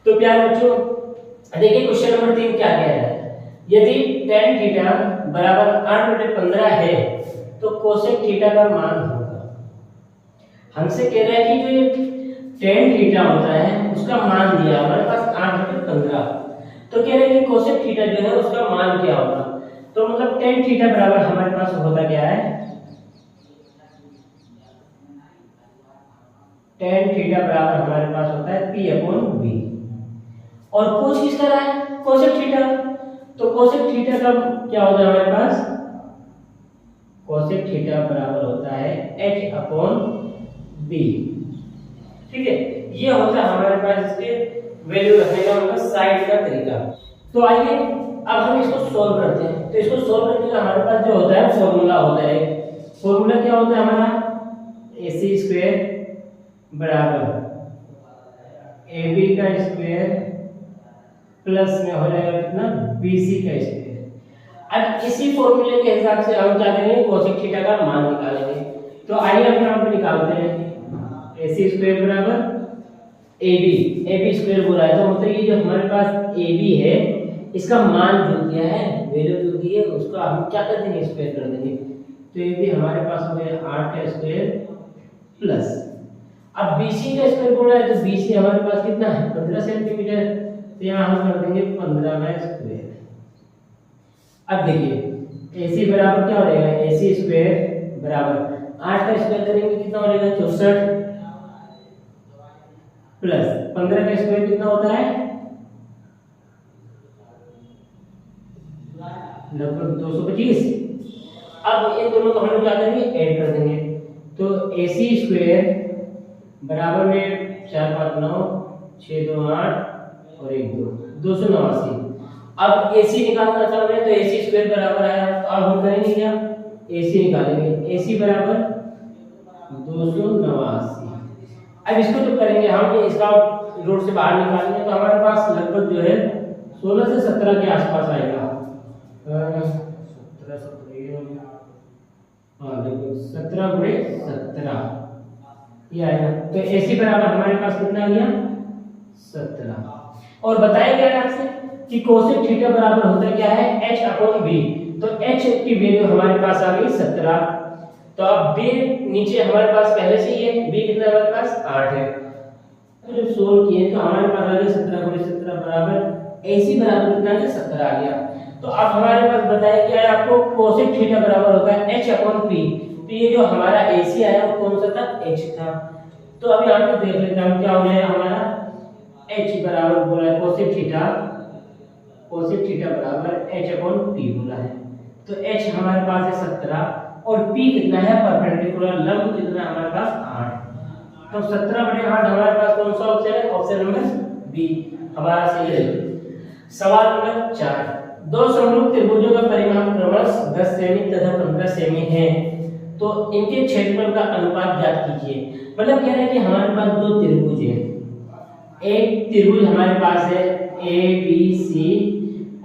तो प्यारे बच्चों देखिए क्वेश्चन नंबर 3 क्या कह रहा है, यदि tan थीटा बराबर 8/15 है तो कोसेक थीटा का मान होगा। हमसे कह रहा है कि जो tan थीटा होता है उसका मान दिया हमारे पास 8/15, तो कह रहे हैं कि कोसेक थीटा जो है उसका मान क्या होगा। तो मतलब tan थीटा बराबर हमारे पास होता क्या है, tan थीटा बराबर हमारे पास होता है P/B। और कोस किसका रहा है, कोसेक थीटा, तो कोसेक थीटा का क्या होता है हमारे पास, कोसेक थीटा बराबर होता है H/B। ठीक है, ये होता है हमारे पास इसके वैल्यू रखने का मतलब साइड का तरीका। तो आइए अब हम इसको सॉल्व करते हैं। तो इसको सॉल्व करने का हमारे पास जो होता है फॉर्मूला होता है, फॉर्मूला क्या होता है हमारा, AC² बराबर AB का स्क्वायर प्लस में हो जाएगा कितना, BC का स्क्वायर। अब इसी फॉर्मूले के हिसाब से हम क्या करेंगे, कोसेक थीटा का मान निकालेंगे। तो आइए हम यहाँ पे निकालते हैं, AC² बराबर AB स्क्वायर बोला है, तो मतलब ये जो हमारे पास AB है इसका मान जो दिया है, वैल्यू जो दी है, उसको हम क्या कर देंगे, स्क्वायर कर देंगे। तो AB हमारे पास हो गया 8 का स्क्वायर प्लस, अब BC का स्क्वायर बोला है तो BC हमारे पास कितना है, 15 सेंटीमीटर, तो यहाँ हम कर देंगे 15 का स्क्वायर। अब देखिए AC बराबर क्या हो जाएगा, AC स्क्वायर बराबर 8 का स्क्वायर करेंगे कितना हो जाएगा, 64 प्लस 15 का स्क्वायर कितना होता है, लगभग 225। अब इन दोनों को हम लोग क्या करेंगे, ऐड कर देंगे। तो AC स्क्वायर बराबर में 4 5 9 6 2 8 और 1 2 289। अब AC निकालना था हमें, तो AC स्क्वायर बराबर आया, तो अब हम करेंगे क्या, AC निकालेंगे, AC बराबर 289। अब इसको जो करेंगे हम, इसका रूट से बाहर निकालेंगे, तो हमारे पास लगभग जो है 16 से 17 के आसपास आएगा। 17 गुणे 17 ये आएगा। तो AC बराबर हमारे पास कितना आ गया, 17। और बताया गया है आपसे कि कोसेक थीटा बराबर होता है क्या है, H/B। तो H की वैल्यू हमारे पास आ गई 17। तो अब B नीचे हमारे पास पहले से ही है, B कितना हमारे पास 8 है। तो जब सोल्व किए तो हमारे पास आ गया 17 गुणे 17 बराबर AC बराबर कितना है, 17 आ गया। तो अब हमारे पास बताया गया है आपको कोसेक थीटा बराबर होता है H/P। तो ये जो हमारा AC आया वो कौन सा था, H था। तो अब यहाँ पे देख लेते हैं क्या हो जाएगा हमारा, H बराबर बोला है कोसेक थीटा बराबर H/P बोला है। तो H हमारे पास है 17 और P कितना है, परपेंडिकुलर लंब कितना हमारे पास 8। तो 17/8 हमारे पास कौन सा ऑप्शन है, ऑप्शन नंबर B हमारा सही है। सवाल नंबर 4, दो समरूप त्रिभुजों का परिमाप क्रमशः 10 सेमी तथा 15 सेमी है, तो इनके क्षेत्रफल का अनुपात ज्ञात कीजिए। मतलब कह रहे हैं कि हमारे पास दो त्रिभुज है, एक त्रिभुज हमारे पास है ABC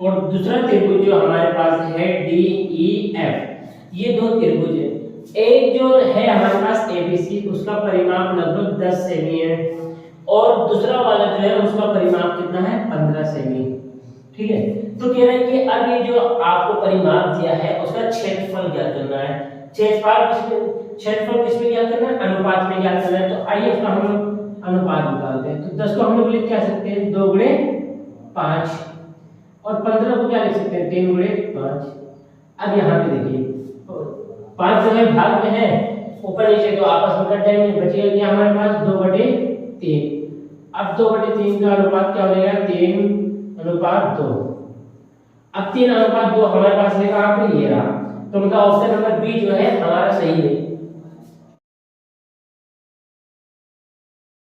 और दूसरा त्रिभुज जो हमारे पास है DEF। ये दो त्रिभुज है, एक जो है हमारे पास ABC उसका परिमाप लगभग 10 सेमी है और दूसरा वाला जो है उसका परिमाप कितना है, 15 सेमी। ठीक है, तो कह रहे हैं कि अब ये जो आपको परिमाप दिया है उसका क्षेत्रफल ज्ञात करना है। क्षेत्रफल किसमें ज्ञात करना है, अनुपात में ज्ञात करना है। तो आइए उसका हम लोग अनुपात निकालते हैं। तो 10 को हम लोग लिख क्या सकते हैं, 2 गुणे 5 और 15 को क्या लिख सकते हैं, 3 गुणे 5। अब यहाँ पे देखिए 5 जो है भाग में है, ऊपर नीचे तो आपस में कट जाएंगे, बचेगा क्या हमारे पास 2/3। अब 2/3 का अनुपात क्या हो जाएगा, 3:2। अब 3:2 हमारे पास है कहां पे, ये रहा। तो मतलब ऑप्शन नंबर बी जो है हमारा सही है।